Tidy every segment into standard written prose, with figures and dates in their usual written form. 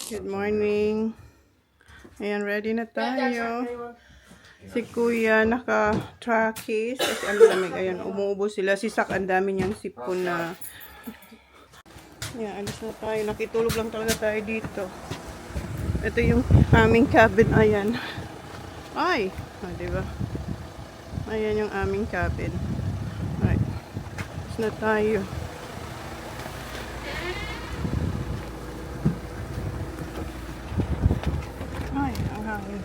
Good morning. Ayan, ready na tayo. Si Kuya naka-trackies. Kasi ang lamig. Ayan, umuubo sila. Si Sak, ang dami niyang sipon na. Ayan, alis na tayo. Nakitulog lang talaga tayo dito. Ito yung aming cabin. Ayan. Ay! Diba? Ayan yung aming cabin. Alright. Alis na tayo. Ay, ang hangin.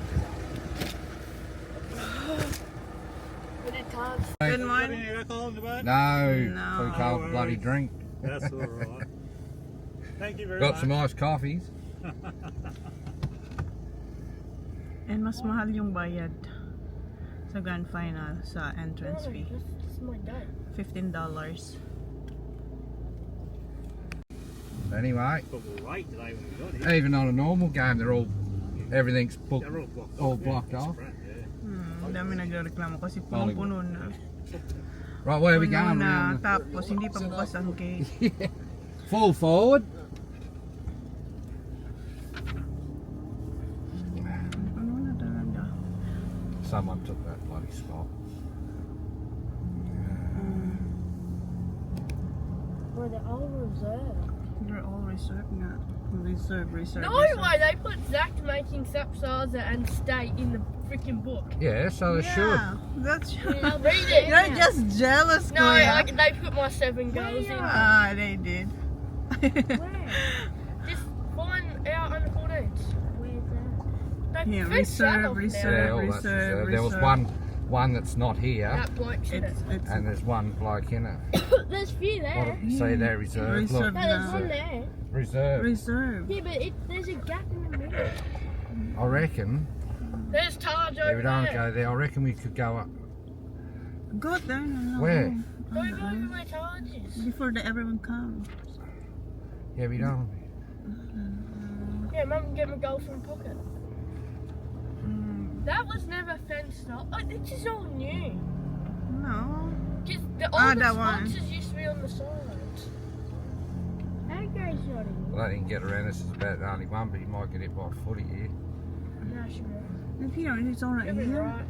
Good morning. No, we can't bloody drink. That's all right. Thank you very Got much. some iced coffees. And mas mahal yung bayad sa grand final sa entrance fee. $15. Anyway, But we're right today when we got here. even on a normal game, everything's booked, They're all blocked all off. blocked off. Ang dami nagreklamo kasi punong-puno na. Right, where are we Puno going? na, tapos hindi pa bukas ang gate. Full forward. Ano na talaga? Someone took that bloody spot. Well, they're all reserved. They're all reserved nga. Reserve. No way, they put Zach making Sapsaza and State in the freaking book. Yeah, so they should. Yeah, that's I'll read it. You're just jealous, No, Kuya. they put my 7 goals in. Ah, they did. Where? Just find out on the 14th. Where's that? Yeah, Fetch that off reserve. Yeah, all that's reserved. There was one that's not here, That bloke's in it. It's and there's one bloke in it. There's a few there. Say they're reserved. Reserved. Look, No, there's one there. reserved. reserve. Yeah, but there's a gap in the middle. I reckon. There's Taj If over we don't there. go there, I reckon we could go up. Go there. No. Where? Go over where Taj is. Before everyone comes. Yeah, we don't. Yeah, Mum can get my goals from pocket. That was never fenced up. Oh, this is all new. No. Just all the that one. sponsors used to be on the sides. That guy's not in. Well, I didn't get around. This is about the only one, but you might get hit by a footy here. No, sure. If you don't, it's all right You'll be here. right.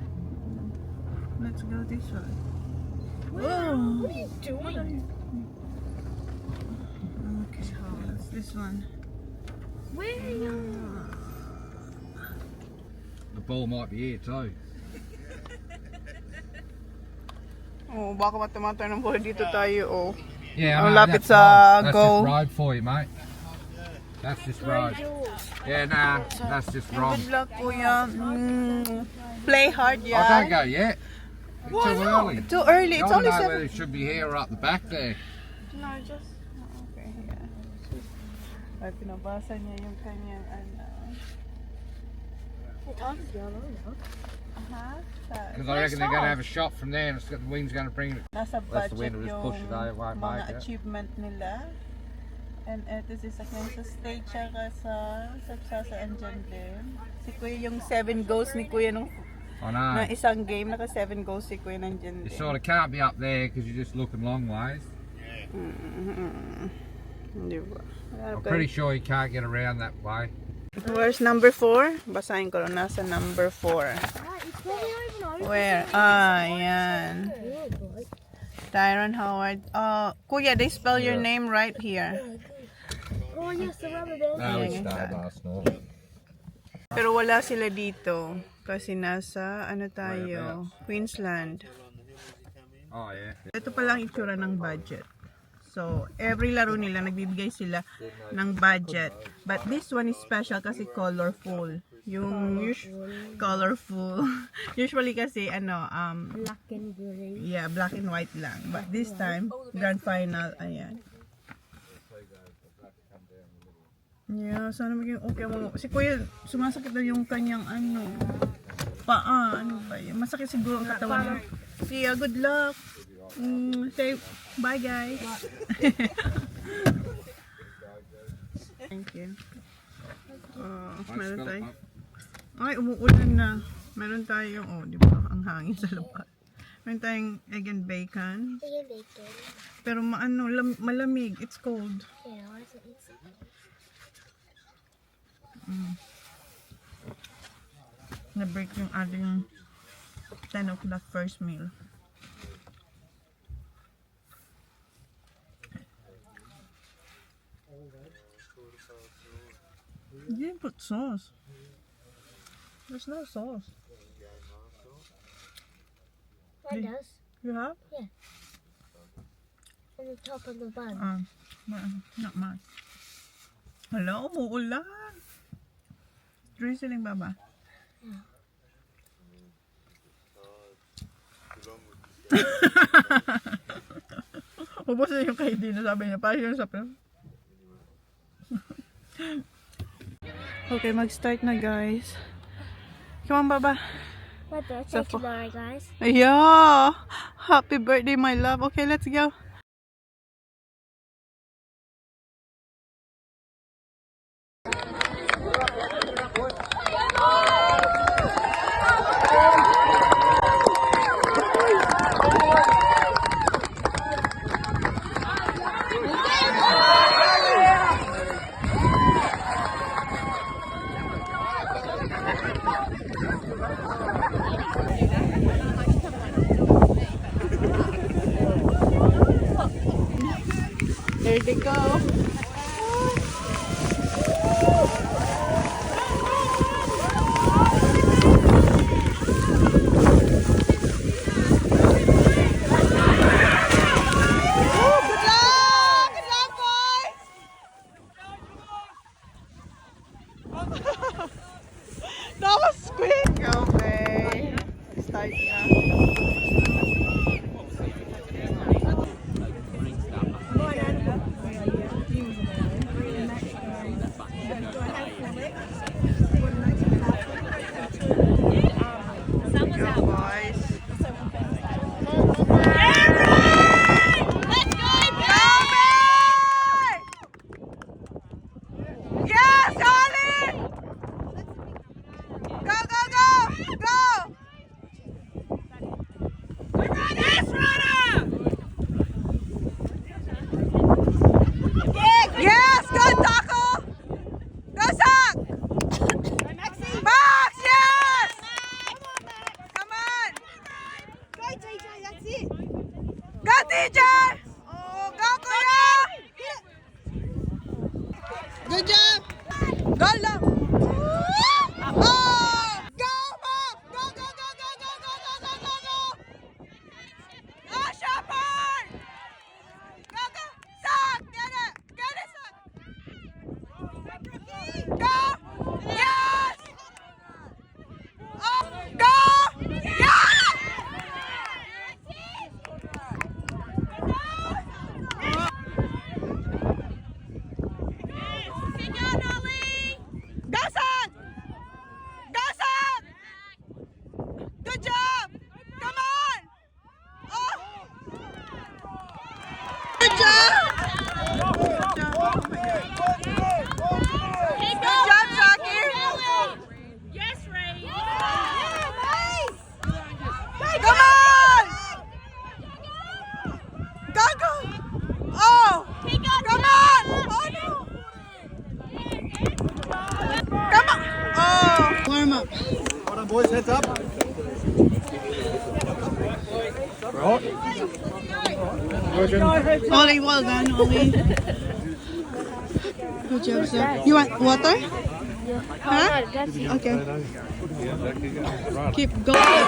Let's go this way. What Whoa. are you doing? Okay, that's this one. Where are you? The ball might be here too. Oh, baka matamatay ng bola dito tayo, oh. Yeah, Ang no, lapit that's sa fine. That's goal. just road for you, mate. That's just road. Yeah, nah, that's just wrong. Good luck, Kuya. Play hard, I yeah. don't go yet. It's Why too not? early. Too early. I It's don't only know 7. whether it should be here or up the back there. No, just... Okay, yeah. Ay, pinabasa niya yung kanyang ano. The Taj is going on now. Because I reckon they're going to have a shot from there and it's got, the wind's going to bring it. Nasa Unless the budget wind will just yung push it out, it won't mga make it. achievement nila. And ito si Sakyan sa stage tsaka sa Sapsasa Engine din. Si Kuya yung 7 goals ni Kuya nung I know. na isang game, naka 7 goals si Kuya nandiyan You din. sort of can't be up there because you're just looking long ways. Di ba? I'm pretty sure you can't get around that way. Where's number 4? Basahin ko lang, nasa number 4. It's probably even over. Where? Ah, yan. Tyron Howard. Kuya, they spell your name right here. Oh, yes, the rubber band. No, we Yeah. stayed last night. Pero wala sila dito. Kasi nasa, ano tayo, Queensland. Oh, yeah. Ito pa lang itsura ng budget. So, every laro nila, nagbibigay sila ng budget. But this one is special kasi colorful. Yung colorful. Usually kasi, ano, Black and gray. yeah, black and white lang. But this time, grand final, ayan. Yeah, sana maging okay mo. Si Kuya, sumasakit daw yung kanyang, ano, paa, ano ba yun? Masakit siguro ang katawan niya. Yeah, good luck. Say bye, guys. Thank you. Meron tayo. Ay, umuulan na. Meron tayong, oh, di ba? Ang hangin sa labas. Meron tayong egg and bacon. Pero malamig. It's cold. Yeah, I think it's Na-break yung ating 10 o'clock first meal. You didn't put sauce. There's no sauce. Mine does. You have? On the top of the bun. Not much. Hello, umuulan. Drizzling ba ba? Ubos na yung kay Dino, sabi niya. Parang yun sa film. Okay, mag-start na guys. Come on, Baba. My birthday tomorrow, guys. Yeah! Happy birthday, my love. Okay, let's go. There they go. That was quick. Okay. Start na. Go, boys. Yes, Ollie! Go, go, go! Go! Yes, runner! Yes, good tackle! Go, Zach! Max, yes! Come on! Go, TJ, that's it! Go, TJ! Oh, go, Kuya! Good job! Go lang! Oh! Go, Mom! Go, go, go, go, go, go, go, go, go, go! Go, Shepherd! Go, go! Zach! Get it! Get it, Zach! Go! Yes! Oh! Go! Yes! Go, Zach! Go, Zach! Good job! Come on! Oh! Good job! Good job, Jackie! Yes, Ray. Come on! Go, go! Oh! Come on! Oh, no! Come on! Oh! Warm up. Hold on, boys, heads up. Ollie, well done, Ollie. Good job, sir. You want water? Huh? Okay. Keep going.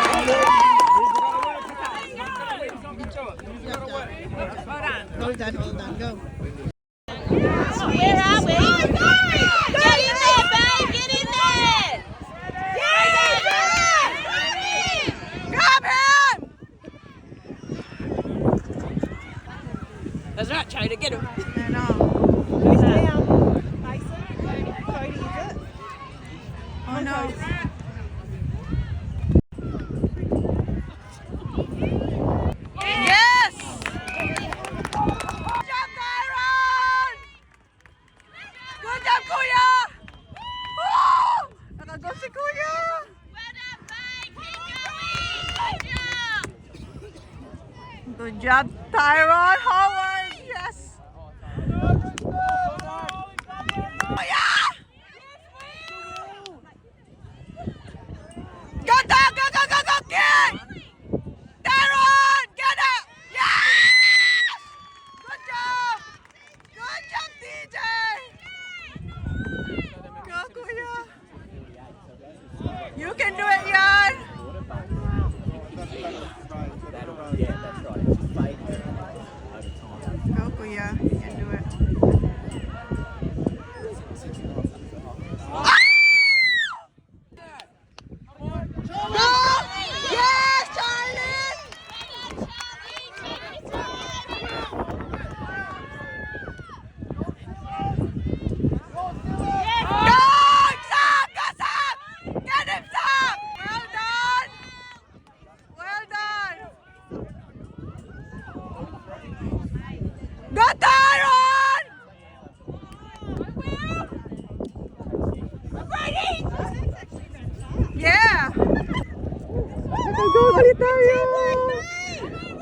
Hold on, go. Where are we? Get in there, babe. Get in there. Grab him! That's right, Chona, get him. I know. Oh no. Yes! Good job, Tyron! Good job, Kuya! Woo! Nakago si Kuya! Good job, Tyron Howard! Yes! Kuya! kuya. You can do it. Yes, Charlie! Get him, Sam! Well done! Well done! Go, Tyron! Yeah! Go ulit tayo!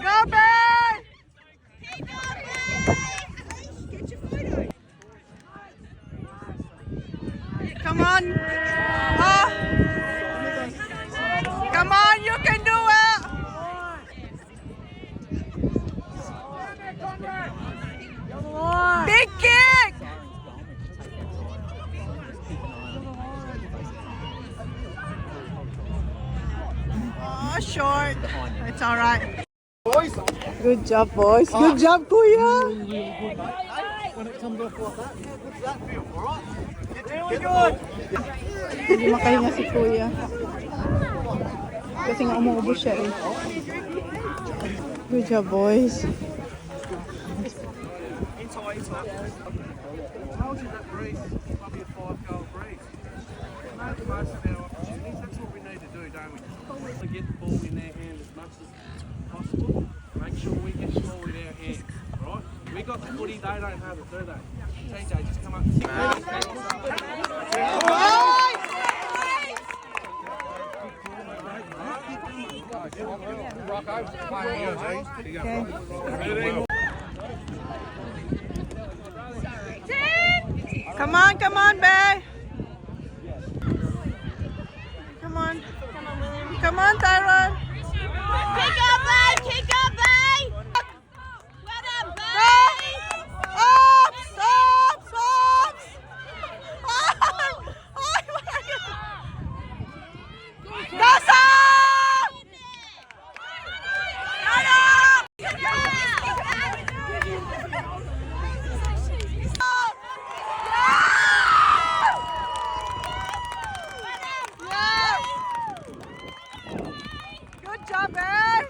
Go, Ben! Come on! Oh! Come on, you can do it! Big kick! Oh, short. It's all right. Good job, boys. Good job, kuya. Hindi makahinga si kuya. Kasi nga umuubos siya eh. Good job, boys. Get the ball in their hand as much as possible. Make sure we get the ball in our hand, right? We got the footy, they don't have it, do they? TJ, just come up. Come on, babe. Come on, Tyron. Kick up, babe! Kick up, babe! Well done, babe! Ops! Go, Sam! Good job, babe!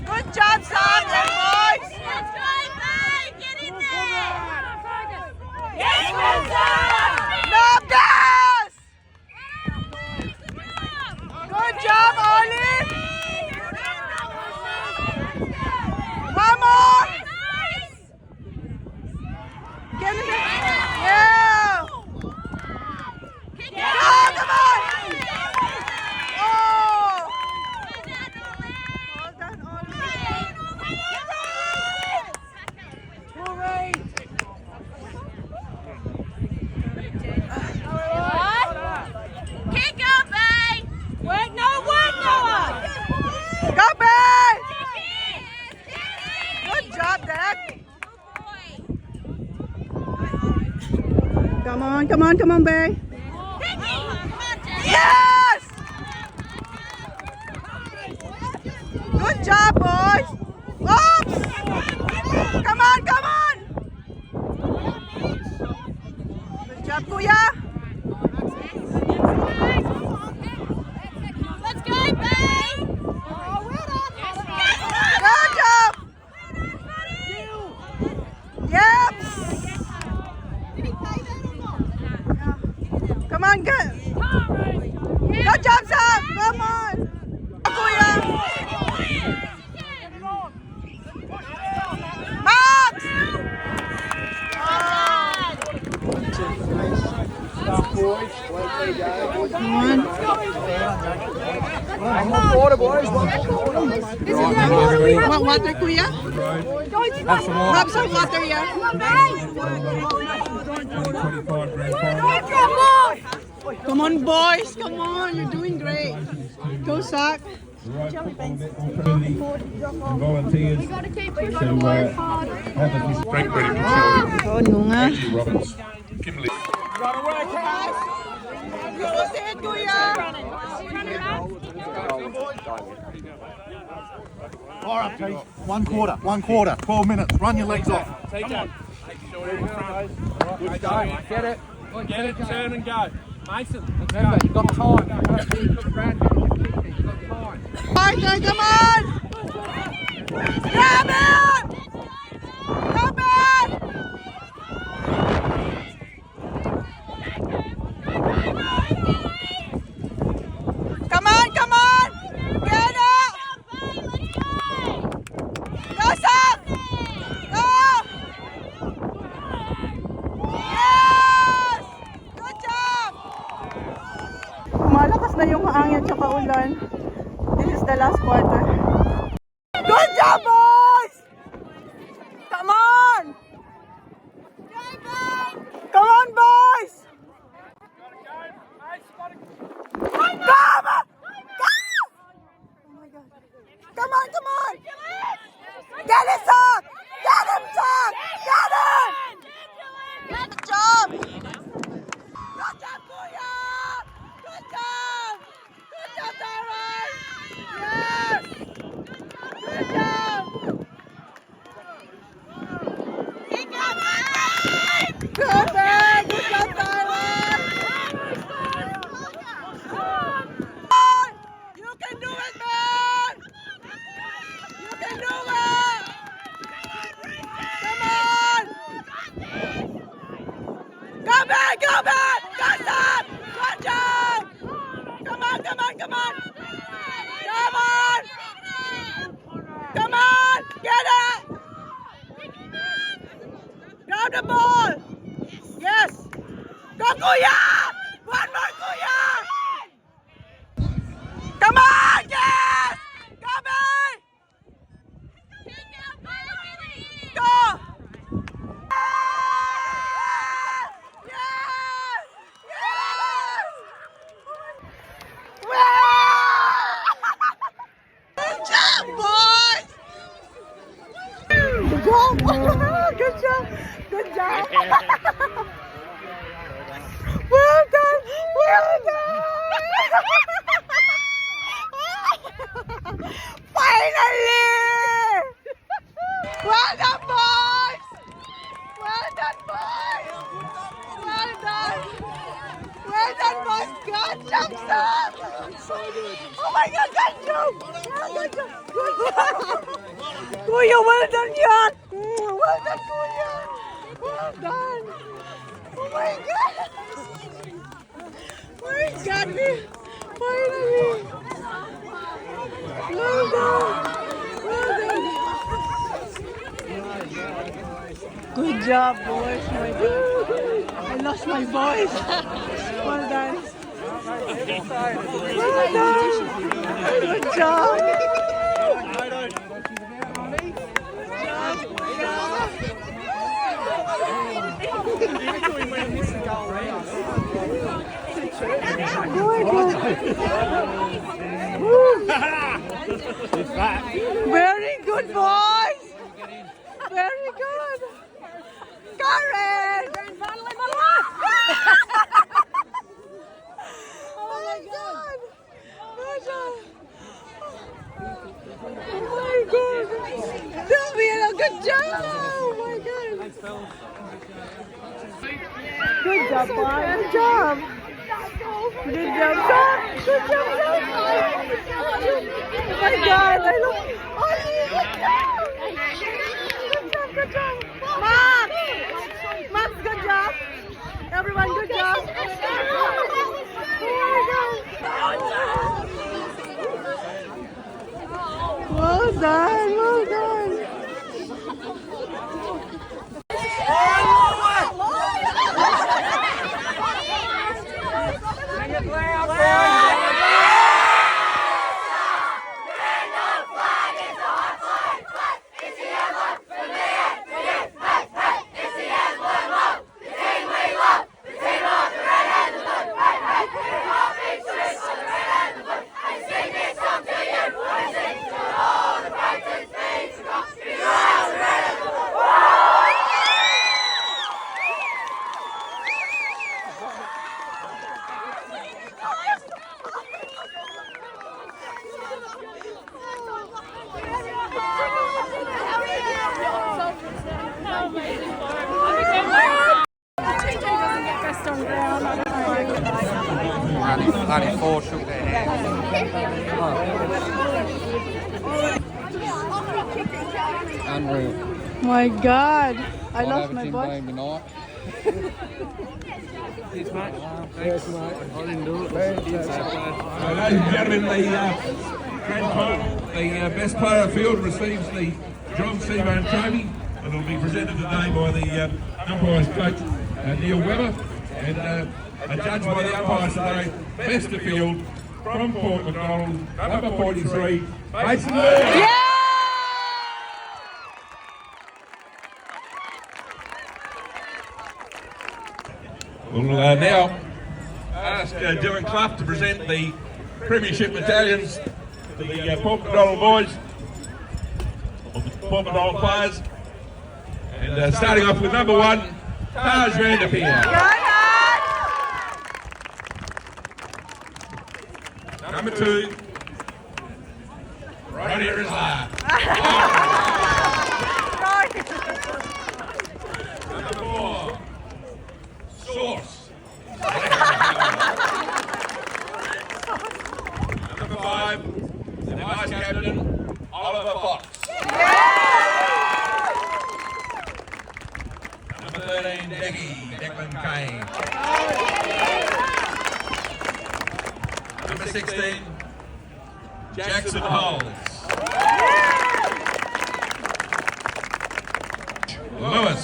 Good job, Sam and boys! Let's go, babe! Get in there! No gas! Good job, Ollie! One more! Get in there! Yeah! Go, come on! Oh! Well done, Ollie. Kick up, babe! Work, Noah! Go, babe! Good job, Dad. Come on, babe. Yes! Good job, boys. Oops! Come on. Good job, Kuya. Let's go, babe! Good job. Yep. Come on, good. Good job, Sam. Come on. Kuya. Come on. Water, boys. Want water, Kuya? Have some more. Have some water, yeah. Come on, boys. Come on. You're doing great. Go, Sak. Volunteers to have a Break ready for Oh, no nga. Robbins, Kimberly. Fire up, Keith. 1/4. 12 minutes. Run your legs off. Take that. Good go. Get it. Get it, turn and go. Mason, let's Remember, go. you've got time. You've got time. Partner, come on! Grab it! Grab it! Come on, come on! Get it! Go, Sam! Go! Yes! Good job! Malakas na yung hangin at saka ulan. This is the last quarter. Good job, boys! Come on! Come on, boys! Come on! Come on, come on! Get it, Sock! Get him, Sock! Get him! Good job! Good job, Kuya! Good job! Good job, Darren! Yes! Good job! Good man! Good job, Darren! You can do it, man! You can do it! Come on! Go back! Go back! Good job! Good job! Come on! Come on! Come on! Come on! Come on! Get it! Grab the ball! Yes! Go, Kuya! One more, Kuya! Come on! Yes! Come on! Go! Yes! Yes! Good job, boys! Good job! Good job! Good job! Well done! Well done! Finally! Well done, boys! Well done, boys! Well done! Well done, boys! Good job, Sam! Oh my God, good job! Good job! Good job! Kuya, well done yan! Well done, Kuya! Well done! Oh my God! My God! Finally! Well done! Well done! Good job, boys! My God! I lost my voice! Well done! Well done! Good job! Very good, boys! Very good! Karen! Oh my God! Oh my God! Sylvia, good job! Oh my God! Good job, boy! Good job! Good job, Sam! Good job, Sam! Oh my God! I love... Ollie, good job! Good job, good job! Max! Max, good job! Everyone, good job! Oh my God! Well done! Well done! Only 4 shook their hands. Unreal. My God, I lost my voice. Tonight. Thanks, mate. Thanks, mate. I didn't do it. Ladies and gentlemen, the grand final, the best player of the field receives the John Seaman Trophy, and it will be presented today by the umpires coach Niyo and judged by the umpires today, best of field from Port McDonald, number 43, Mason Lee. Yeah! We'll now ask Dylan Clough to present the Premiership medallions to the Port McDonald boys, Port McDonald players, and starting off with number 1, Taj Vanderpeer. Number 2, Roddy Rizla. Number 4, Source. Number 5, the Vice Captain, Oliver Fox. Number 13, Declan Kane. Number 16, Jackson Holes. Lewis.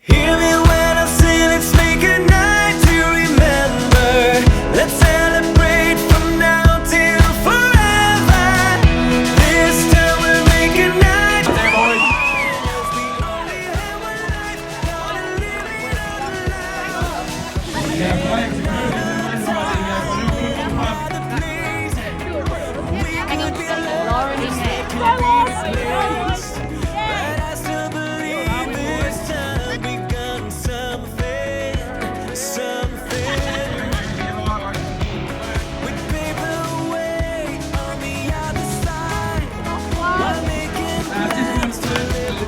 Hear me when I sing, let's make a night to remember. Let's celebrate from now till forever. This time we'll make a night. We only have one life, gotta live it but I still believe this time we got something. We pave the way on the other side while making plans to live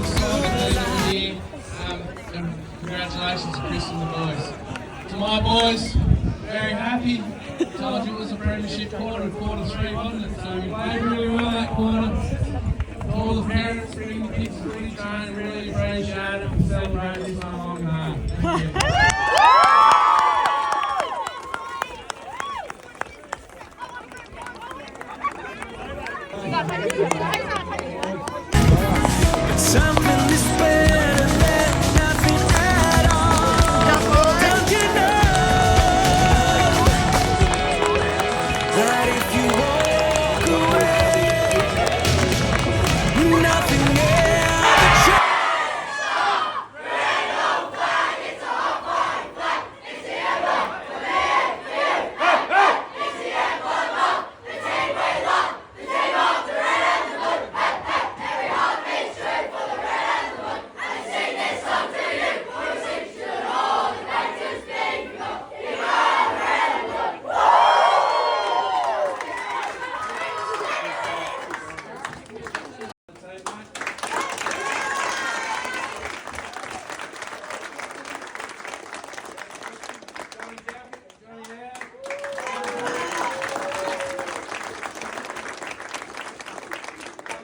and congratulations to Chris and the boys. To my boys, very happy. Told you it was a premiership quarter, quarter 3, wasn't it? So we played really well that quarter. All the parents bring the kids to footy train, really appreciate it and celebrate this one along the way. Thank you. something is better than nothing at all. Don't you know that if you walk away, nothing else.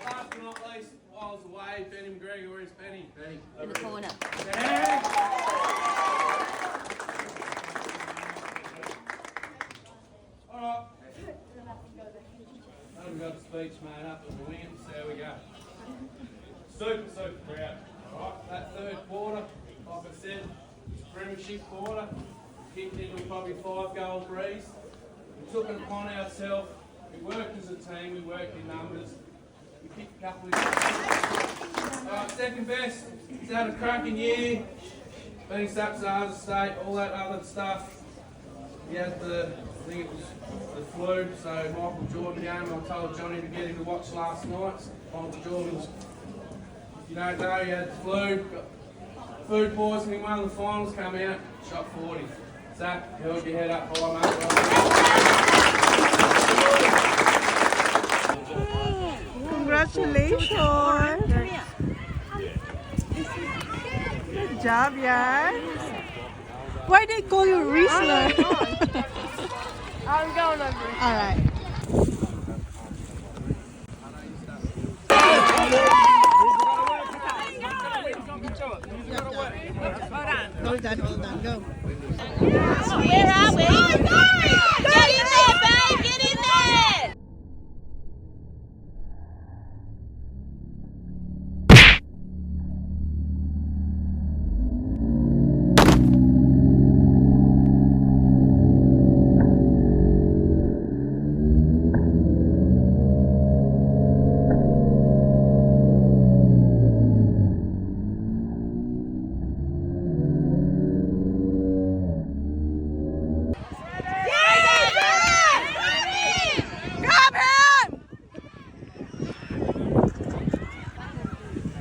Last but not least, while I was away, Benny McGregor, where's Benny? Benny. In the corner. Alright. I haven't got the speech made up at the wings, there we go. Super proud. Alright, that third quarter, like I said, premiership quarter. kicked into probably 5-goal breeze. We took it upon ourselves. We worked as a team, we worked in numbers. We kicked a couple of second best. He's had a cracking year. Being Sapsars State, all that other stuff. He had I think it was the flu, so Michael Jordan game, I told Johnny to get him to watch last night. Michael Jordan was, if you don't know, he had the flu, got food poisoning, one of the finals, come out, shot 40. Zach, held your head up high, mate. Congratulations! Good job, yan. Why they call you wrestler? I'm going over. Alright. Hold on, go. Where are we? Get in there, babe! Get in there!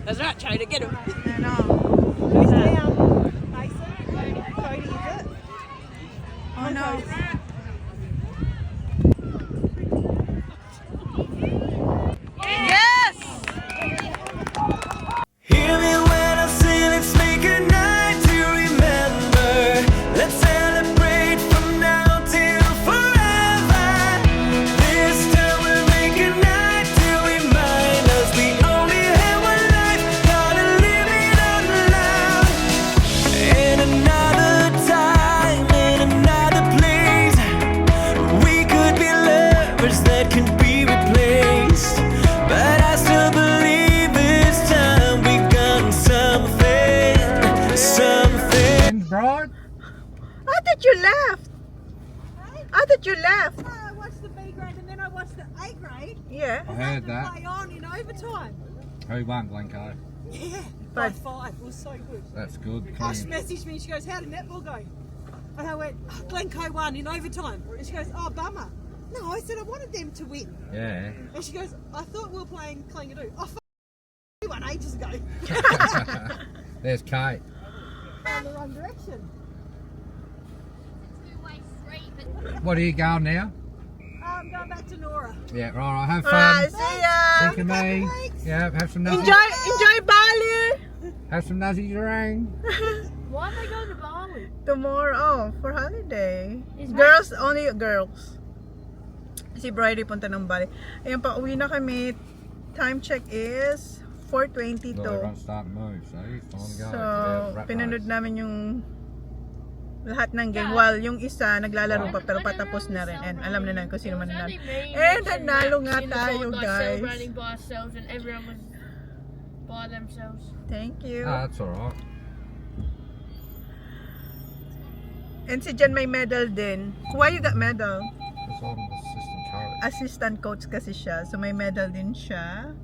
That's right, Chona, get him. I know. Who's down? Mason? Cody, is it? Oh no. Yes! Hear me when I say let's make a night to remember. Let's celebrate from now till forever. This time we'll make a night to remind us we only have one life, gotta live it out loud. In another time, in another place, we could be lovers that can be replaced. But I still believe this time we got something. Bride? I thought you left. I thought you left. I watched the B grade and then I watched the A grade. Yeah. I heard that. Play on in overtime. Who won, Glencoe? Yeah, By 5. It was so good. That's good. Ash Clean. messaged me, she goes, how did netball go? And I went, oh, Glencoe won in overtime. And she goes, oh, bummer. No, I said I wanted them to win. Yeah. And she goes, I thought we were playing Clangadoo. Oh, we won ages ago. There's Kate. In the wrong direction. What are you going now? I'm going back to Nora. Yeah, right. Have Alright, fun. see ya. Think of me. Yeah, have some nuzzies. Enjoy Bali. Have some nuzzies around. Why am I going to Bali? Tomorrow, for holiday. Is Girls, only girls. Si Bridie punta ng Bali. Ayun pa, uwi na kami. Time check is 4:22. Well, everyone's starting to move, so it's time to go. So, Rat pinanood race. namin yung lahat ng game. While yung isa naglalaro pa pero patapos na rin. And alam na namin kung sino man nanalo. And nanalo nga tayo, guys. Celebrating by ourselves and everyone was by themselves. Thank you. Ah, that's alright. And si Jen may medal din. Why you got medal? It's on assistant coach. Assistant coach kasi siya. So may medal din siya.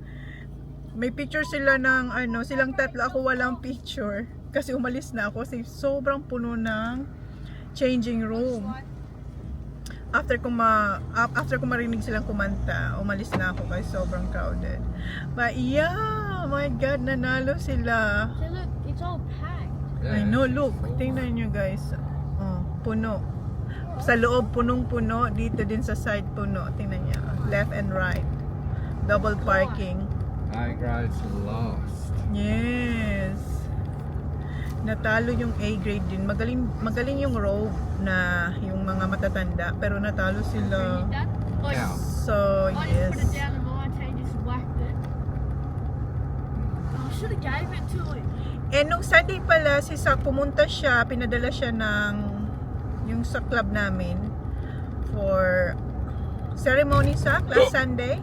May picture sila ng silang tatlo. Ako walang picture. Kasi umalis na ako. Kasi sobrang puno ng changing room. After ko marinig silang kumanta, umalis na ako kasi sobrang crowded. But yeah, my God, nanalo sila. See, look, it's all packed. I know, look. Tingnan nyo guys. Oh, puno. Sa loob, punong-puno. Dito din sa side, puno. Tingnan nyo. Left and right. Double parking. A grade's lost. Yes. Natalo yung A grade din. Magaling yung row na yung mga matatanda. Pero natalo sila. That? Like, Yeah. So, I yes. just put it down and my team just whacked it. I should have gave it to him. And nung Sunday pala, si Sak pumunta siya, pinadala siya ng yung sa club namin for ceremony Sak last Sunday.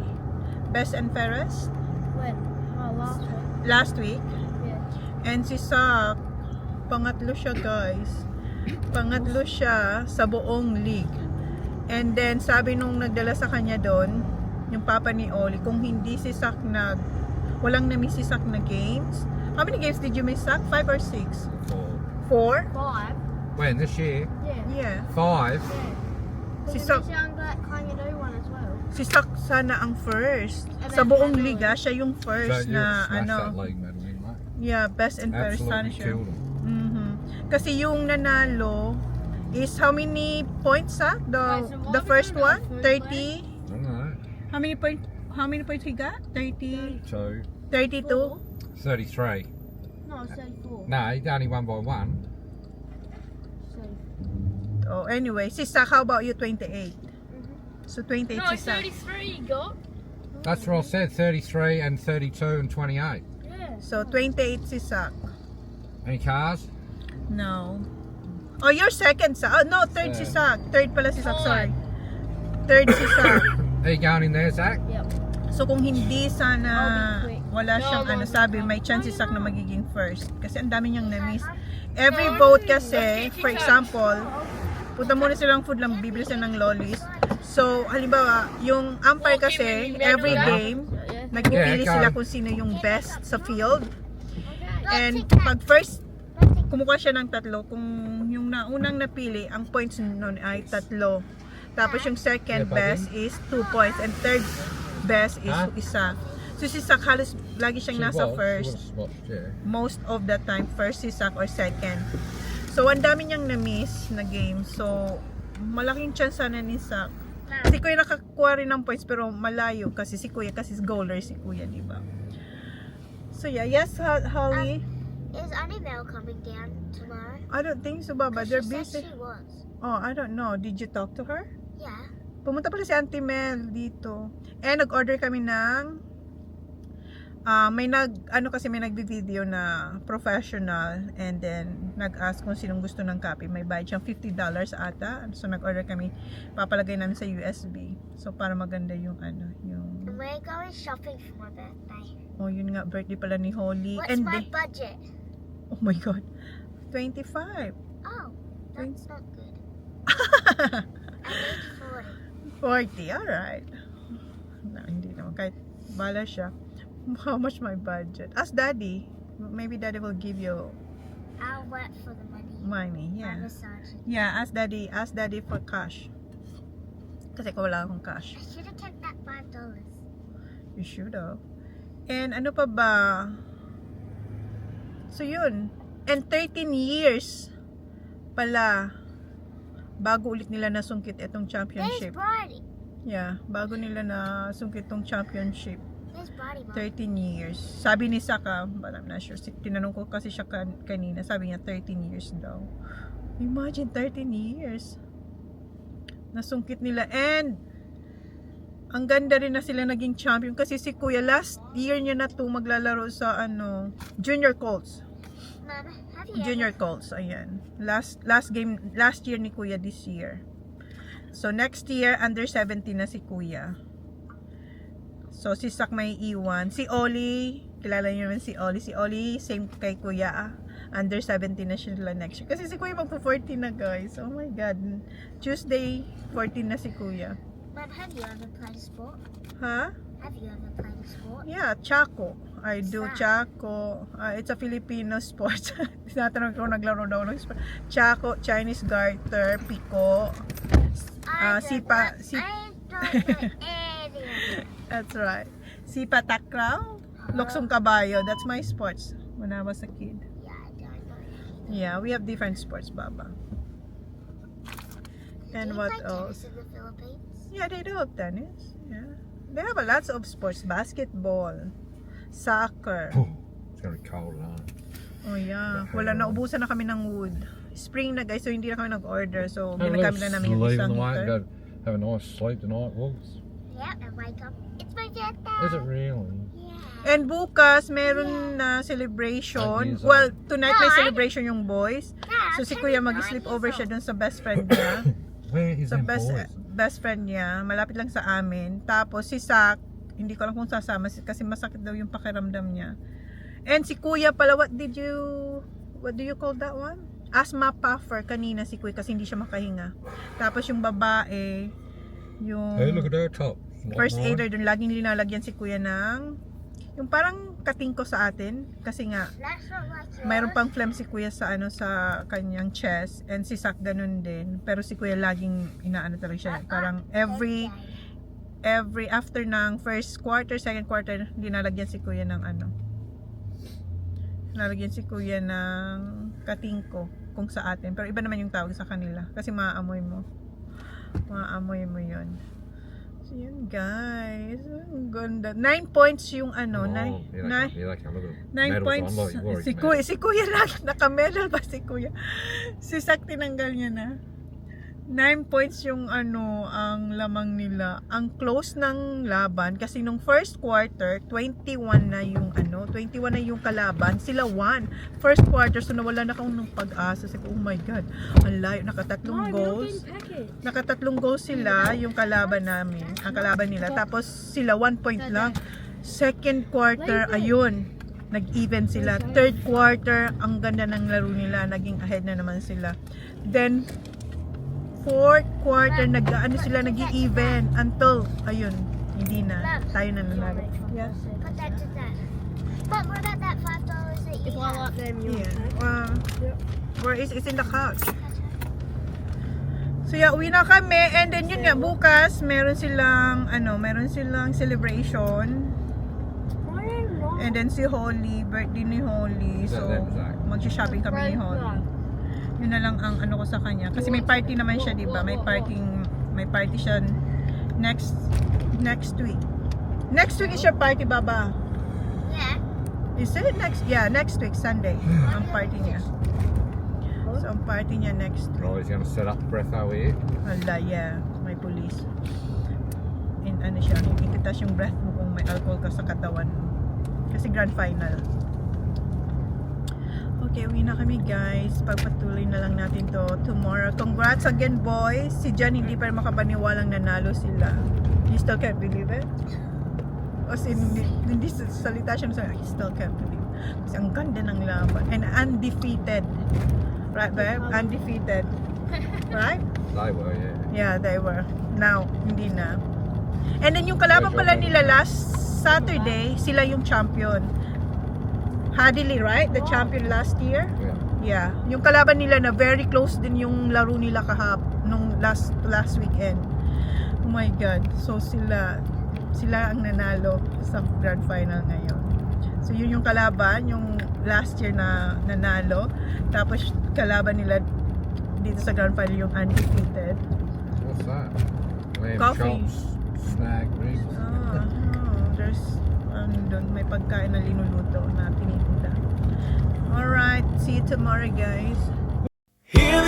Best and fairest. When? Oh, last week. Last week. Yeah. And si Sak, pangatlo siya guys. Pangatlo siya sa buong league. And then, sabi nung nagdala sa kanya doon, yung papa ni Oli, kung hindi si Sak walang na-miss si Sak na games. How many games did you miss, Sak? 5 or 6? 4? 5. When, this year? Yeah. 5? Si Si Sak, young that kind of do one as well. si Sak sana ang first. Sa buong liga, siya yung So first you na, smashed that ano, league medal in, mate. yeah, best and fairest sana Absolutely siya. killed him. Kasi yung nanalo is how many points, Sak? The first one? 30? I don't know. How many points he got? 30? 2, 32? 33. No, 34. No, he only won by 1. Oh, anyway, si Sak, how about you? 28. So 28 No, si Sak. 33 you got. That's what I said, 33 and 32 and 28. Yeah. So 28 si Sak. Any cars? No. Oh, you're second, Sak. Oh, no, third si Sak. Third pala si Sak, sorry. Fine. Third si Sak. Are you going in there, Zach? Yep. So kung hindi sana I'll be quick. wala No, siyang no, ano no, sabi, no. may chance si Sak na magiging first. Kasi ang dami niyang na-miss. Every No, vote let's kasi, get for you example, punta muna silang food lang, bibili sila ng lollies. So, halimbawa, yung umpire kasi, every game, nagpipili Yeah, sila ikaw. kung sino yung best sa field. And pag first, kumukuha siya ng 3. Kung yung unang napili, ang points nun ay 3. Tapos yung second Yeah, buddy. best is 2 points. And third best is 1. So si Sak halos lagi siyang nasa first. Yeah. Most of the time, first si Sak or second. So ang dami niyang na-miss na game. So malaking chance sana ni Sak. Si Kuya nakakuha rin ng points pero malayo kasi si Kuya, kasi goaler si Kuya, di ba? So yeah, yes, Holly. Is Annabelle coming down tomorrow? I don't think so, Baba. They're She said busy. she was. Oh, I don't know. Did you talk to her? Yeah. Pumunta pala si Auntie Mel dito. And nag-order kami ng may nagbi-video na professional, and then nag-ask kung sinong gusto ng copy. May bayad siyang $50 ata. So nag-order kami, papalagay namin sa USB. So para maganda yung yung And we're going shopping for my birthday. oh, yun nga, birthday pala ni Holly. What's And my budget? oh my god. 25. Oh, that's not good. I need 40. 40, alright. No, hindi naman. Kahit bala siya. How much my budget? Ask Daddy. Maybe Daddy will give you I'll work for the money. money. My Yeah. massage. Yeah, ask Daddy. Ask Daddy for cash. Kasi ko wala akong cash. I should have kept that $5. You should have. And ano pa ba? So yun. And 13 years pala bago ulit nila nasungkit itong There's championship. Brody. Yeah, bago nila nasungkit itong championship. There's Brody, Mom. 13 years. Sabi ni Saka, but I'm not sure. Tinanong ko kasi siya kanina. Sabi niya 13 years daw. Imagine 13 years. Nasungkit nila. And ang ganda rin na sila naging champion. Kasi si Kuya, last year niya na to maglalaro sa Junior Colts. Mom, have you Junior Colts, ayan. Last year ni Kuya this year. So next year, under 17 na si Kuya. So si Sak may iwan. Si Oli, kilala niyo naman si Oli. Si Oli, same kay Kuya. Under 17 na sila next year. Kasi si Kuya magpo-14 na, guys. Oh my God. Tuesday, 14 na si Kuya. Mom, have you ever played a sport? Ha? Have you ever played a sport? Yeah, Chaco. I do Chaco. It's a Filipino sport. Tinatanong ko naglaro daw ng sport. Chaco, Chinese garter, piko, sipa. I don't know anything. That's right. Sipa takraw, luksong kabayo. That's my sports when I was a kid. Yeah, I don't know. Yeah, we have different sports, Baba. And Do you what play else? tennis in the Philippines? Yeah, they do have tennis. Yeah. They have lots of sports. Basketball, soccer. It's going to be cold, isn't it? Oh yeah. Wala na, ubusan na kami ng wood. Spring na, guys, so hindi na kami nag-order. So Have a ginagamit little na namin yung sleep in isang the way and heater. go have a nice sleep tonight, Wolves. Yeah, and wake up. It's my birthday. Is it really? Yeah. And bukas, meron na celebration. Ideas, Well, tonight may No, celebration yung boys. Yeah, So si I'm Kuya 9 mag-sleep years over old. siya dun sa best friend niya. Where is Sa them boys? best friend niya. Malapit lang sa amin. Tapos si Sak, hindi ko alam kung sasama kasi masakit daw yung pakiramdam niya. And si Kuya pala, what do you call that one? asthma puffer kanina si Kuya kasi hindi siya makahinga. Tapos yung babae, yung Hey, look at her top. Not first mine. aider dun, laging linalagyan si Kuya ng yung parang katingko sa atin kasi nga That's not like yours. mayroon pang phlegm si Kuya sa sa kanyang chest, and si Sak ganun din, pero si Kuya laging inaano talaga siya, parang every after ng first quarter, second quarter, linalagyan si Kuya ng linalagyan si Kuya ng katingko kung sa atin, pero iba naman yung tawag sa kanila kasi maaamoy mo yun. So yun guys, ang ganda. 9 points yung Oh, 9 you like look at them. 9 points. Medals on, look, you've already Si Kuya lang, naka-medal pa si Kuya. Si Sak tinanggal niya na. 9 points yung ang lamang nila. Ang close ng laban kasi nung first quarter 21 na yung 21 na yung kalaban, sila 1 first quarter, so nawala na akong ng pag-asa. Sabi ko, oh my god, ang layo, nakatatlong goals. Nakatatlong goals sila yung kalaban namin, ang kalaban nila. Tapos sila 1 point lang. Second quarter, ayun, nag-even sila. Third quarter, ang ganda ng laro nila, naging ahead na naman sila. Then fourth quarter, sila nag-i-even until, ayun, hindi na. Tayo na nanalo. Yes. Put that to that. But what about that $5 that you If I have? like them, you Yeah. Where is it's in the couch. So yeah, uwi na kami, and then yun nga, bukas meron silang celebration. And then si Holly, birthday ni Holly. So mag-shopping kami ni Holly. Yun na lang ang ko sa kanya kasi may party naman siya, 'di ba? May party siya next week. Next week is your party, Baba. Yeah. Is it next? Yeah, next week Sunday ang party niya. So ang party niya next week. Oh, he's gonna set up for FOE. Hala, yeah, may police. In siya, ikitas yung breath mo kung may alcohol ka sa katawan mo. Kasi grand final. Okay, uwi na kami guys. Pagpatuloy na lang natin to tomorrow. Congrats again boys. Si Jan hindi pa makapaniwalang nanalo sila. You still can't believe it? O hindi salita siya sa I still can't believe. Kasi ang ganda ng laban. And undefeated. Right babe? Undefeated. Right? They were, yeah. Yeah, they were. Now, hindi na. And then yung kalaban pala nila last Saturday, sila yung champion. Hadley, right? The champion last year? Yeah. Yeah. Yung kalaban nila na very close din yung laro nila nung last weekend. Oh my God. So sila ang nanalo sa grand final ngayon. So yun yung kalaban, yung last year na nanalo. Tapos kalaban nila dito sa grand final yung undefeated. What's that? Coffee. Chops, snag rings. There's doon may pagkain na linuluto na tinitinda. Alright, see you tomorrow guys. Hear